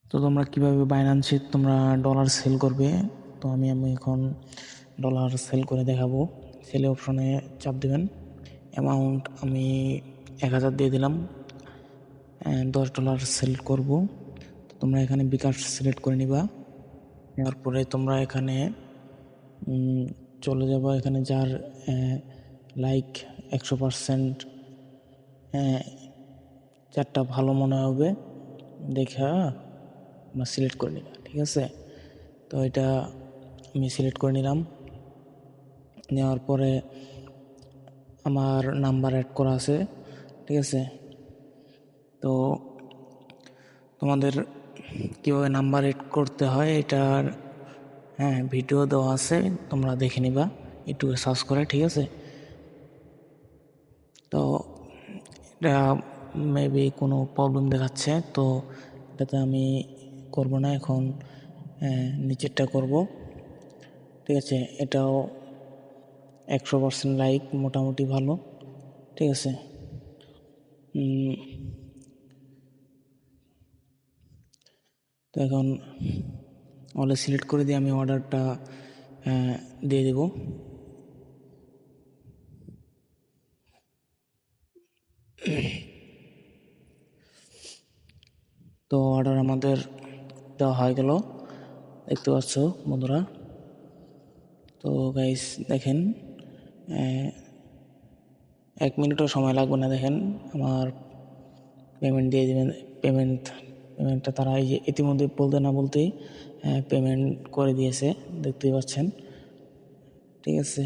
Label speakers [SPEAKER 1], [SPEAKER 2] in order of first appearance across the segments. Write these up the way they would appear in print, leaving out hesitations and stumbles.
[SPEAKER 1] তো তোমরা কিভাবে বাইন্যান্সে তোমরা ডলার সেল করবে, তো আমি এখন ডলার সেল করে দেখাবো। সেলে অপশনে চাপ দেবেন। অ্যামাউন্ট আমি 1000 দিয়ে দিলাম। $10 সেল করব। তো তোমরা এখানে বিকাশ সিলেক্ট করে নিবা। তারপরে তোমরা এখানে চলে যাবো, এখানে যার লাইক 100% চারটা ভালো মনে হবে দেখা আমরা সিলেক্ট করে নিবা, ঠিক আছে। তো এটা আমি সিলেক্ট করে নিলাম। নেওয়ার পরে আমার নাম্বার অ্যাড করা আছে, ঠিক আছে। তো তোমাদের কীভাবে নাম্বার অ্যাড করতে হয় এটার ভিডিও দেওয়া আছে, তোমরা দেখে নিবা ইউটিউবে সার্চ করে, ঠিক আছে। তো এটা মেবি কোনো প্রবলেম দেখাচ্ছে, তো এটাতে আমি করব না এখন, নিচেরটা করব, ঠিক আছে। এটাও 100% লাইক, মোটামুটি ভালো, ঠিক আছে। তো এখন অলে সিলেক্ট করে দিয়ে আমি অর্ডারটা দিয়ে দেব। তো অর্ডার আমাদের দেওয়া হয়ে গেল, দেখতে পাচ্ছ বন্ধুরা। তো গাইস দেখেন, 1 মিনিটও সময় লাগবে না। দেখেন আমার পেমেন্ট দিয়ে দেবেন। পেমেন্টটা তারা এই যে ইতিমধ্যে বলতে না বলতেই পেমেন্ট করে দিয়েছে, দেখতেই পাচ্ছেন, ঠিক আছে।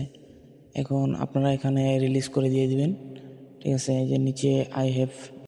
[SPEAKER 1] এখন আপনারা এখানে রিলিজ করে দিয়ে দিবেন, ঠিক আছে। এই যে নিচে আই হ্যাভ